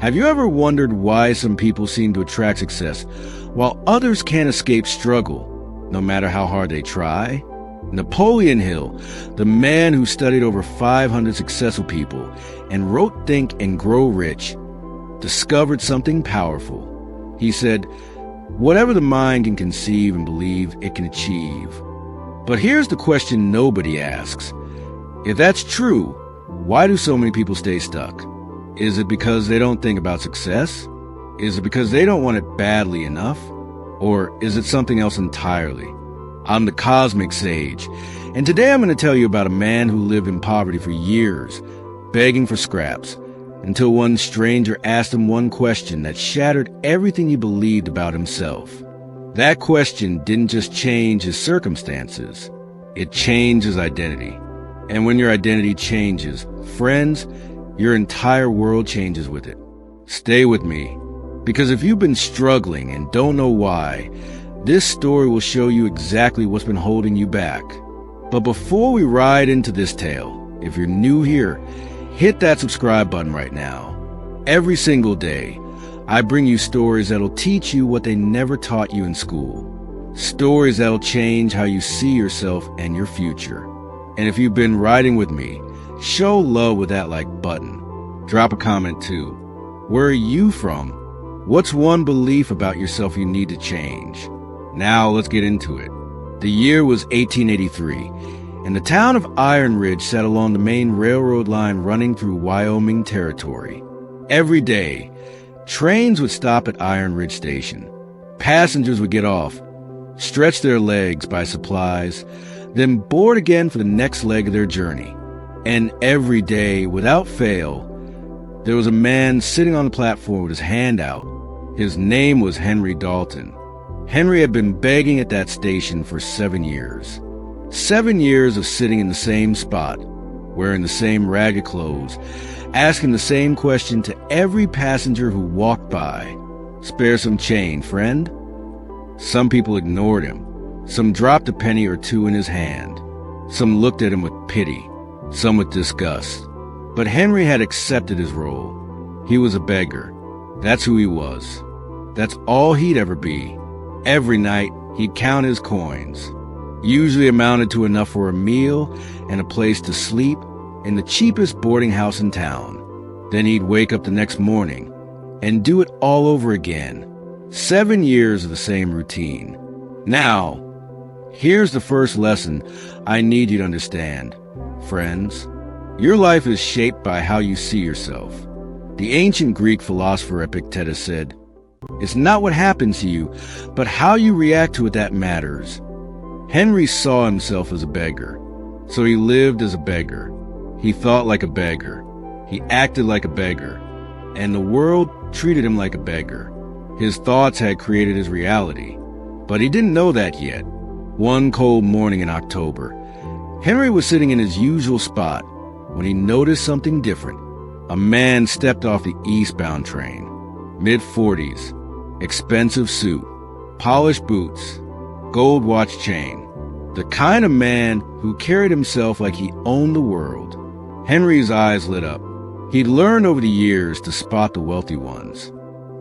Have you ever wondered why some people seem to attract success while others can't escape struggle, no matter how hard they try? Napoleon Hill, the man who studied over 500 successful people and wrote Think and Grow Rich, discovered something powerful. He said, "Whatever the mind can conceive and believe, it can achieve." But here's the question nobody asks. If that's true, why do so many people stay stuck? Is it because they don't think about success? Is it because they don't want it badly enough? Or is it something else entirely? I'm the Cosmic Sage, and today I'm going to tell you about a man who lived in poverty for years, begging for scraps, until one stranger asked him one question that shattered everything he believed about himself. That question didn't just change his circumstances, it changed his identity. And when your identity changes, friends, your entire world changes with it. Stay with me, because if you've been struggling and don't know why, this story will show you exactly what's been holding you back. But before we ride into this tale, if you're new here, hit that subscribe button right now. Every single day, I bring you stories that'll teach you what they never taught you in school. Stories that'll change how you see yourself and your future. And if you've been riding with me, show love with that like button. Drop a comment too. Where are you from? What's one belief about yourself you need to change? Now let's get into it. The year was 1883, and the town of Iron Ridge sat along the main railroad line running through Wyoming territory. Every day, trains would stop at Iron Ridge Station. Passengers would get off, stretch their legs, buy supplies, then board again for the next leg of their journey. And every day, without fail, there was a man sitting on the platform with his hand out. His name was Henry Dalton. Henry had been begging at that station for 7 years. 7 years of sitting in the same spot, wearing the same ragged clothes, asking the same question to every passenger who walked by. "Spare some change, friend?" Some people ignored him. Some dropped a penny or two in his hand. Some looked at him with pity, some with disgust. But Henry had accepted his role. He was a beggar. That's who he was. That's all he'd ever be. Every night, he'd count his coins. Usually amounted to enough for a meal and a place to sleep in the cheapest boarding house in town. Then he'd wake up the next morning and do it all over again. 7 years of the same routine. Now, here's the first lesson I need you to understand. Friends, your life is shaped by how you see yourself. The ancient Greek philosopher Epictetus said, "It's not what happens to you, but how you react to it that matters." Henry saw himself as a beggar, so he lived as a beggar. He thought like a beggar. He acted like a beggar. And the world treated him like a beggar. His thoughts had created his reality. But he didn't know that yet. One cold morning in October, Henry was sitting in his usual spot when he noticed something different. A man stepped off the eastbound train. Mid-40s, expensive suit, polished boots, gold watch chain. The kind of man who carried himself like he owned the world. Henry's eyes lit up. He'd learned over the years to spot the wealthy ones.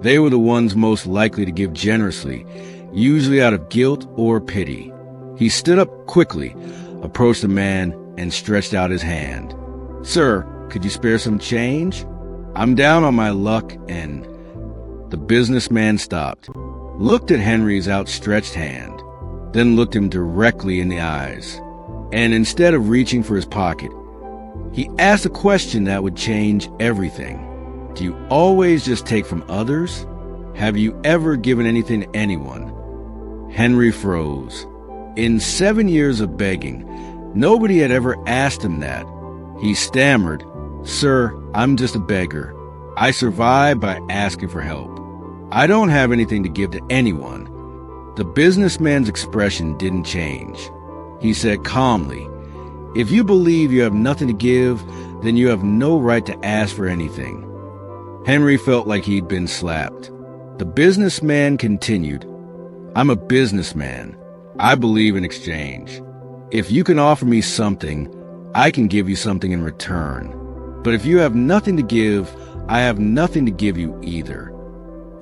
They were the ones most likely to give generously, usually out of guilt or pity. He stood up quickly, approached the man, and stretched out his hand. "Sir, could you spare some change? I'm down on my luck," and the businessman stopped, looked at Henry's outstretched hand, then looked him directly in the eyes. And instead of reaching for his pocket, he asked a question that would change everything. "Do you always just take from others? Have you ever given anything to anyone?" Henry froze. In 7 years of begging, nobody had ever asked him that. He stammered, "Sir, I'm just a beggar. I survive by asking for help. I don't have anything to give to anyone." The businessman's expression didn't change. He said calmly, "If you believe you have nothing to give, then you have no right to ask for anything." Henry felt like he'd been slapped. The businessman continued, "I'm a businessman. I believe in exchange. If you can offer me something, I can give you something in return. But if you have nothing to give, I have nothing to give you either."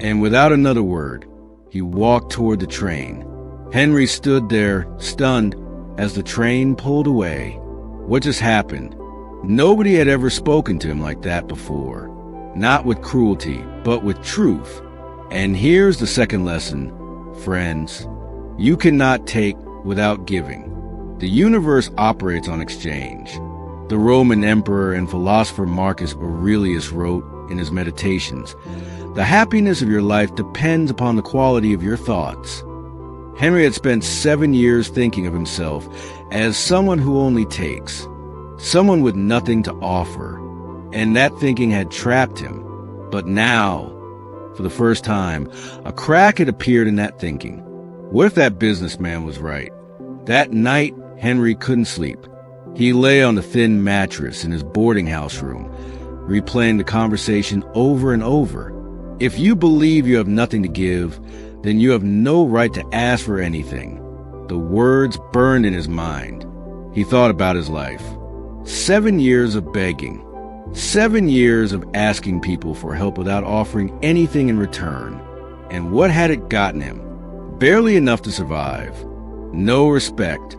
And without another word, he walked toward the train. Henry stood there, stunned, as the train pulled away. What just happened? Nobody had ever spoken to him like that before. Not with cruelty, but with truth. And here's the second lesson, friends. You cannot take without giving. The universe operates on exchange. The Roman emperor and philosopher Marcus Aurelius wrote in his Meditations, "The happiness of your life depends upon the quality of your thoughts." Henry had spent 7 years thinking of himself as someone who only takes, someone with nothing to offer, and that thinking had trapped him. But now, for the first time, a crack had appeared in that thinking. What if that businessman was right? That night, Henry couldn't sleep. He lay on a thin mattress in his boarding house room, replaying the conversation over and over. If you believe you have nothing to give, then you have no right to ask for anything. The words burned in his mind. He thought about his life. 7 years of begging. 7 years of asking people for help without offering anything in return. And what had it gotten him? Barely enough to survive. No respect.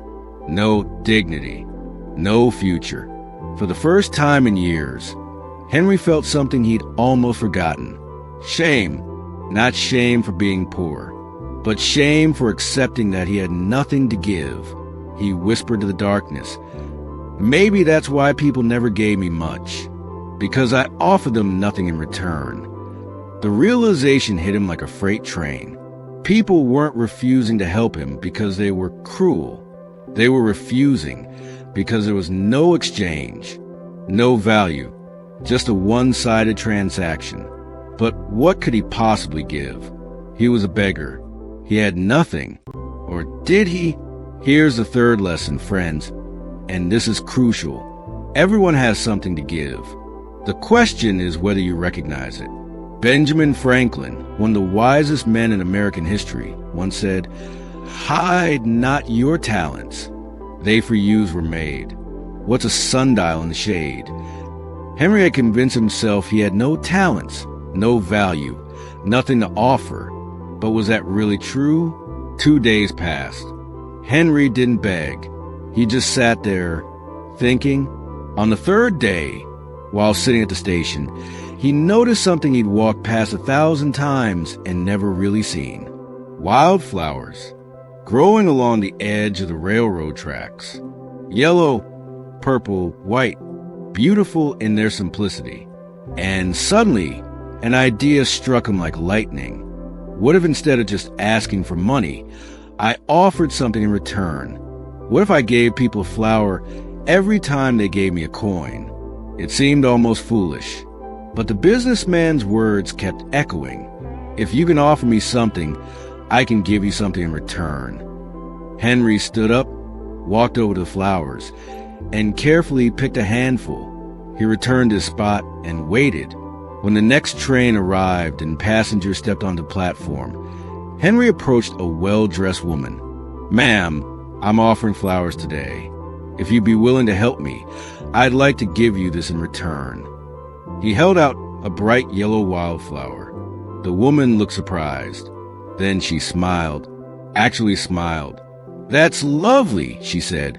No dignity. No future. For the first time in years, Henry felt something he'd almost forgotten. Shame. Not shame for being poor, but shame for accepting that he had nothing to give. He whispered to the darkness, "Maybe that's why people never gave me much, because I offered them nothing in return." The realization hit him like a freight train. People weren't refusing to help him because they were cruel. They were refusing because there was no exchange, no value, just a one-sided transaction. But what could he possibly give? He was a beggar. He had nothing. Or did he? Here's the third lesson, friends, and this is crucial. Everyone has something to give. The question is whether you recognize it. Benjamin Franklin, one of the wisest men in American history, once said, "Hide not your talents. They for use were made. What's a sundial in the shade?" Henry had convinced himself he had no talents, no value, nothing to offer. But was that really true? 2 days passed. Henry didn't beg. He just sat there, thinking. On the third day, while sitting at the station, he noticed something he'd walked past 1,000 times and never really seen. Wildflowers, growing along the edge of the railroad tracks. Yellow, purple, white, beautiful in their simplicity. And suddenly, an idea struck him like lightning. What if instead of just asking for money, I offered something in return? What if I gave people a flower every time they gave me a coin? It seemed almost foolish, but the businessman's words kept echoing. If you can offer me something, I can give you something in return. Henry stood up, walked over to the flowers, and carefully picked a handful. He returned to his spot and waited. When the next train arrived and passengers stepped onto the platform, Henry approached a well-dressed woman. "Ma'am, I'm offering flowers today. If you'd be willing to help me, I'd like to give you this in return." He held out a bright yellow wildflower. The woman looked surprised. Then she smiled, actually smiled. "That's lovely," she said,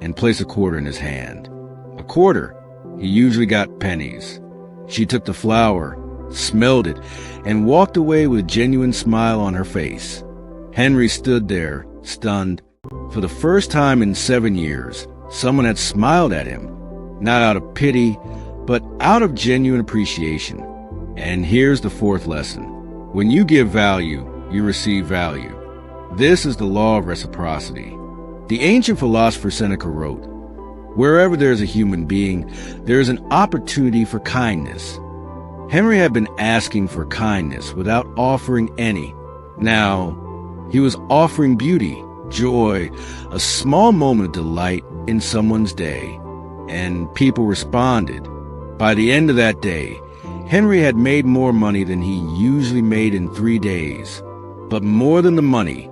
and placed a quarter in his hand. A quarter. He usually got pennies. She took the flower, smelled it, and walked away with a genuine smile on her face. Henry stood there, stunned. For the first time in 7 years, someone had smiled at him, not out of pity, but out of genuine appreciation. And here's the fourth lesson. When you give value, you receive value. This is the law of reciprocity. The ancient philosopher Seneca wrote, "Wherever there is a human being, there is an opportunity for kindness." Henry had been asking for kindness without offering any. Now, he was offering beauty, joy, a small moment of delight in someone's day. And people responded. By the end of that day, Henry had made more money than he usually made in 3 days. But more than the money,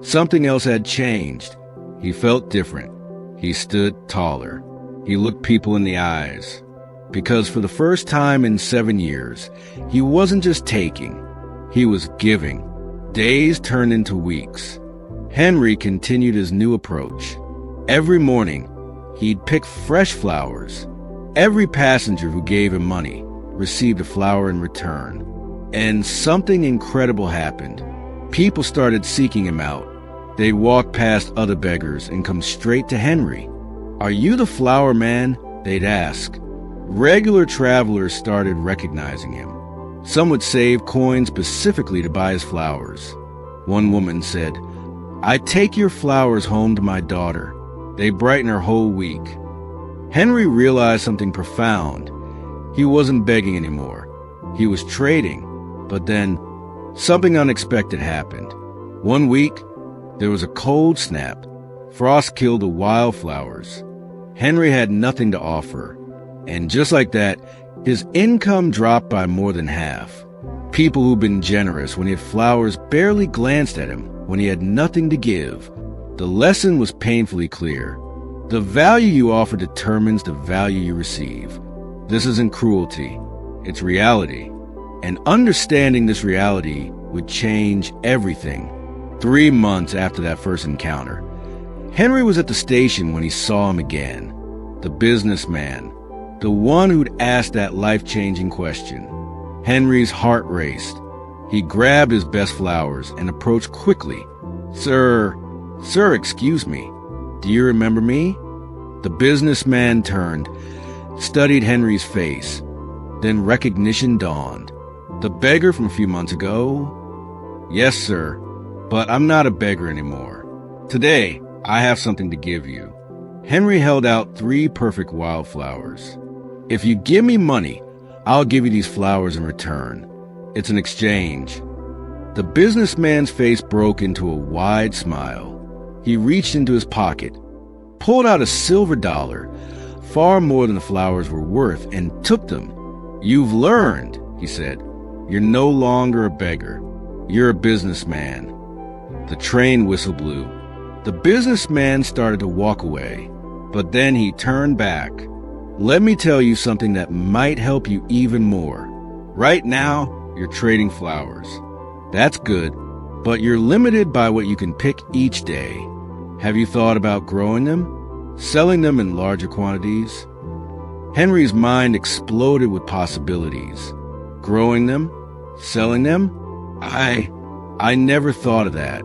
something else had changed. He felt different. He stood taller. He looked people in the eyes. Because for the first time in 7 years, he wasn't just taking, he was giving. Days turned into weeks. Henry continued his new approach. Every morning, he'd pick fresh flowers. Every passenger who gave him money received a flower in return. And something incredible happened. People started seeking him out. They'd walk past other beggars and come straight to Henry. "Are you the flower man?" they'd ask. Regular travelers started recognizing him. Some would save coins specifically to buy his flowers. One woman said, "I take your flowers home to my daughter. They brighten her whole week." Henry realized something profound. He wasn't begging anymore. He was trading. But then, something unexpected happened. One week, there was a cold snap. Frost killed the wildflowers. Henry had nothing to offer. And just like that, his income dropped by more than half. People who'd been generous when he had flowers barely glanced at him when he had nothing to give. The lesson was painfully clear. The value you offer determines the value you receive. This isn't cruelty. It's reality. And understanding this reality would change everything. 3 months after that first encounter, Henry was at the station when he saw him again. The businessman. The one who'd asked that life-changing question. Henry's heart raced. He grabbed his best flowers and approached quickly. Sir, excuse me. Do you remember me?" The businessman turned, studied Henry's face. Then recognition dawned. "The beggar from a few months ago?" "Yes, sir, but I'm not a beggar anymore. Today, I have something to give you." Henry held out 3 perfect wildflowers. "If you give me money, I'll give you these flowers in return. It's an exchange." The businessman's face broke into a wide smile. He reached into his pocket, pulled out a silver dollar, far more than the flowers were worth, and took them. "You've learned," he said. "You're no longer a beggar. You're a businessman." The train whistle blew. The businessman started to walk away, but then he turned back. "Let me tell you something that might help you even more. Right now, you're trading flowers. That's good, but you're limited by what you can pick each day. Have you thought about growing them? Selling them in larger quantities?" Henry's mind exploded with possibilities. Growing them? Selling them? I never thought of that.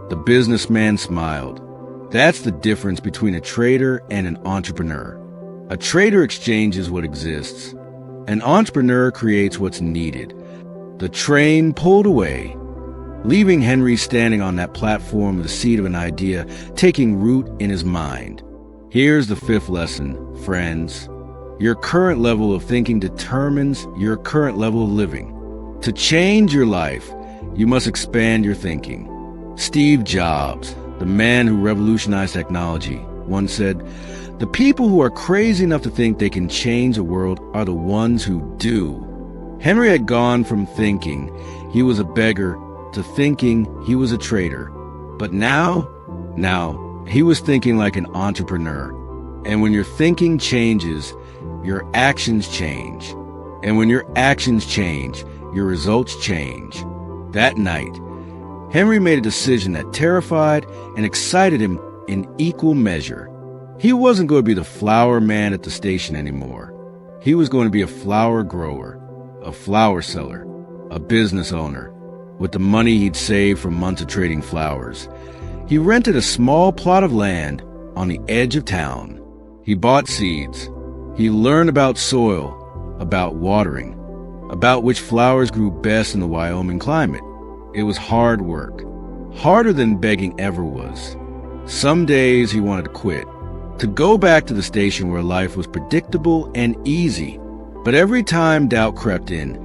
The businessman smiled. That's the difference between a trader and an entrepreneur. A trader exchanges what exists. An entrepreneur creates what's needed. The train pulled away, leaving Henry standing on that platform with the seed of an idea taking root in his mind. Here's the 5th lesson, friends. Your current level of thinking determines your current level of living. To change your life, you must expand your thinking. Steve Jobs, the man who revolutionized technology, once said, "The people who are crazy enough to think they can change the world are the ones who do." Henry had gone from thinking he was a beggar to thinking he was a trader. But now he was thinking like an entrepreneur. And when your thinking changes, your actions change. And when your actions change, your results change. That night, Henry made a decision that terrified and excited him in equal measure. He wasn't going to be the flower man at the station anymore. He was going to be a flower grower, a flower seller, a business owner. With the money he'd saved from months of trading flowers, he rented a small plot of land on the edge of town. He bought seeds. He learned about soil, about watering, about which flowers grew best in the Wyoming climate. It was hard work, harder than begging ever was. Some days he wanted to quit, to go back to the station where life was predictable and easy. But every time doubt crept in,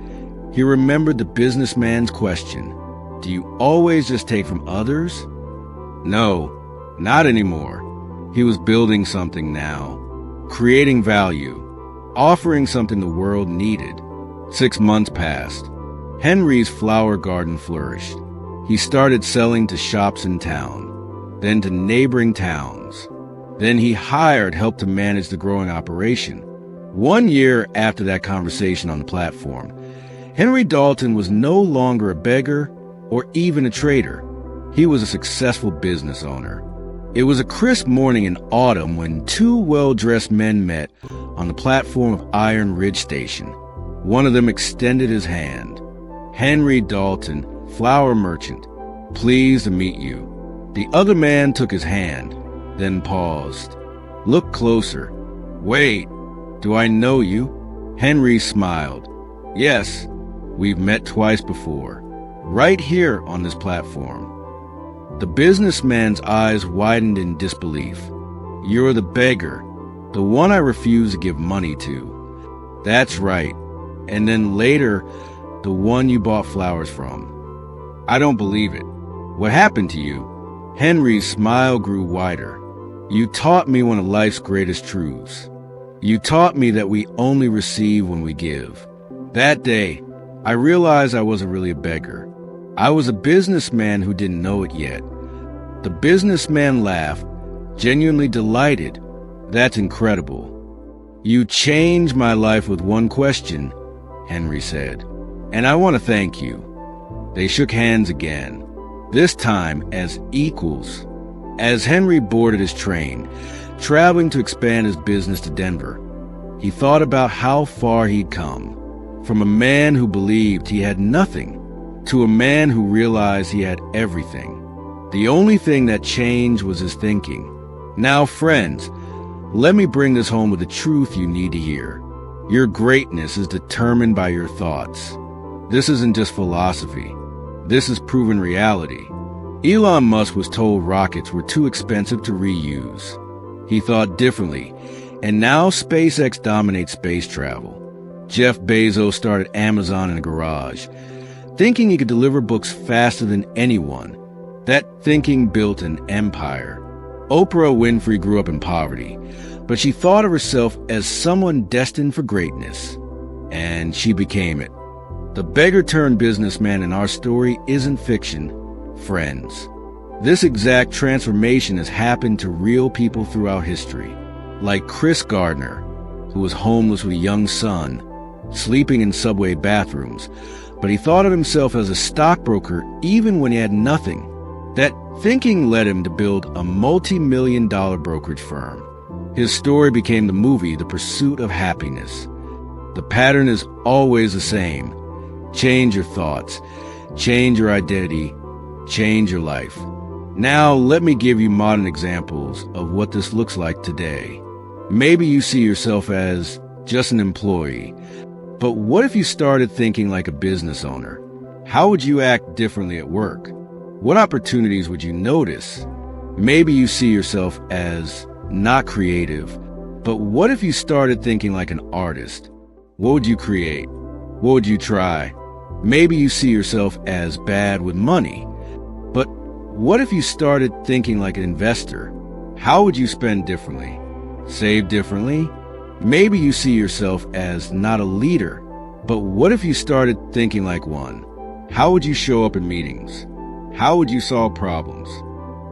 he remembered the businessman's question. Do you always just take from others? No, not anymore. He was building something now, creating value, offering something the world needed. 6 months passed. Henry's flower garden flourished. He started selling to shops in town, then to neighboring towns. Then he hired help to manage the growing operation. 1 year after that conversation on the platform, Henry Dalton was no longer a beggar or even a trader. He was a successful business owner. It was a crisp morning in autumn when two well-dressed men met on the platform of Iron Ridge Station. One of them extended his hand. Henry Dalton, flour merchant, pleased to meet you. The other man took his hand, then paused. Look closer. Wait, do I know you? Henry smiled. Yes, we've met twice before, right here on this platform. The businessman's eyes widened in disbelief. You're the beggar, the one I refuse to give money to. That's right. And then later, the one you bought flowers from. I don't believe it. What happened to you? Henry's smile grew wider. You taught me one of life's greatest truths. You taught me that we only receive when we give. That day, I realized I wasn't really a beggar. I was a businessman who didn't know it yet. The businessman laughed, genuinely delighted. That's incredible. You changed my life with one question, Henry said, and I want to thank you. They shook hands again, this time as equals. As Henry boarded his train, traveling to expand his business to Denver, he thought about how far he'd come. From a man who believed he had nothing to a man who realized he had everything. The only thing that changed was his thinking. Now, friends, let me bring this home with the truth you need to hear. Your greatness is determined by your thoughts. This isn't just philosophy. This is proven reality. Elon Musk was told rockets were too expensive to reuse. He thought differently, and now SpaceX dominates space travel. Jeff Bezos started Amazon in a garage, thinking he could deliver books faster than anyone. That thinking built an empire. Oprah Winfrey grew up in poverty, but she thought of herself as someone destined for greatness, and she became it. The beggar-turned-businessman in our story isn't fiction, friends. This exact transformation has happened to real people throughout history, like Chris Gardner, who was homeless with a young son, sleeping in subway bathrooms, but he thought of himself as a stockbroker even when he had nothing. That thinking led him to build a multi-million-dollar brokerage firm. His story became the movie The Pursuit of Happiness. The pattern is always the same. Change your thoughts, change your identity, change your life. Now, let me give you modern examples of what this looks like today. Maybe you see yourself as just an employee, but what if you started thinking like a business owner? How would you act differently at work? What opportunities would you notice? Maybe you see yourself as not creative, but what if you started thinking like an artist? What would you create? What would you try? Maybe you see yourself as bad with money, but what if you started thinking like an investor? How would you spend differently? Save differently? Maybe you see yourself as not a leader, but what if you started thinking like one? How would you show up in meetings? How would you solve problems?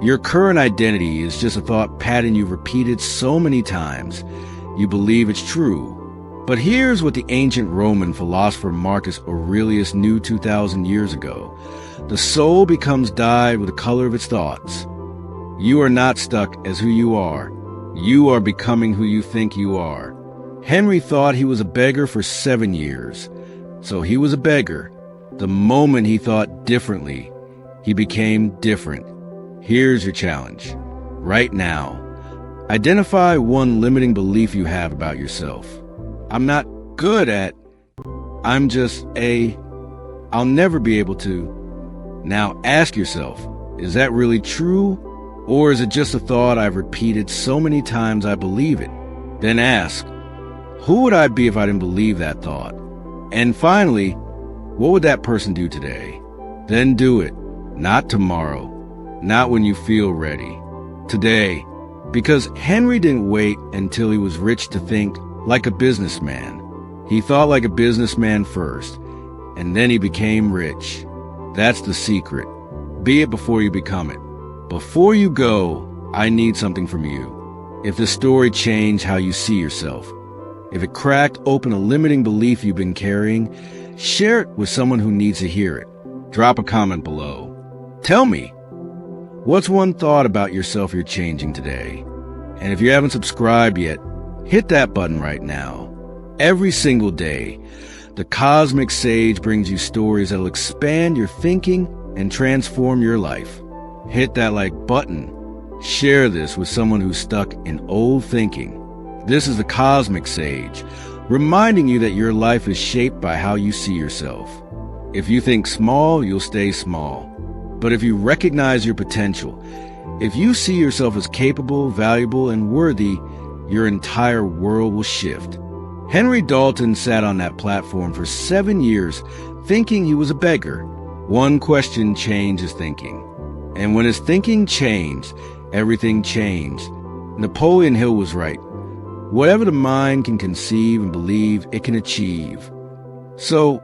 Your current identity is just a thought pattern you've repeated so many times, you believe it's true. But here's what the ancient Roman philosopher Marcus Aurelius knew 2,000 years ago. The soul becomes dyed with the color of its thoughts. You are not stuck as who you are. You are becoming who you think you are. Henry thought he was a beggar for 7 years. So he was a beggar. The moment he thought differently, he became different. Here's your challenge. Right now, identify one limiting belief you have about yourself. I'm not good at, I'm just I'll never be able to. Now ask yourself, is that really true? Or is it just a thought I've repeated so many times I believe it? Then ask, who would I be if I didn't believe that thought? And finally, what would that person do today? Then do it. Not tomorrow. Not when you feel ready. Today. Because Henry didn't wait until he was rich to think like a businessman. He thought like a businessman first, and then he became rich. That's the secret. Be it before you become it. Before you go, I need something from you. If the story changed how you see yourself, If it cracked open a limiting belief you've been carrying, share it with someone who needs to hear it. Drop a comment below. Tell me, what's one thought about yourself you're changing today? And if you haven't subscribed yet, hit that button right now. Every single day, the Cosmic Sage brings you stories that'll expand your thinking and transform your life. Hit that like button. Share this with someone who's stuck in old thinking. This is the Cosmic Sage, reminding you that your life is shaped by how you see yourself. If you think small, you'll stay small. But if you recognize your potential, if you see yourself as capable, valuable, and worthy, your entire world will shift. Henry Dalton sat on that platform for 7 years, thinking he was a beggar. One question changed his thinking. And when his thinking changed, everything changed. Napoleon Hill was right. Whatever the mind can conceive and believe, it can achieve. So,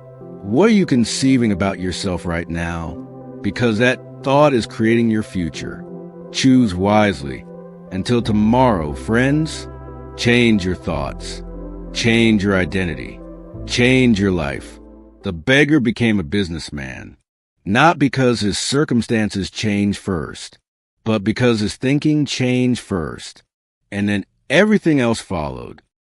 what are you conceiving about yourself right now? Because that thought is creating your future. Choose wisely. Until tomorrow, friends, change your thoughts. Change your identity. Change your life. The beggar became a businessman, not because his circumstances changed first, but because his thinking changed first, and then everything else followed.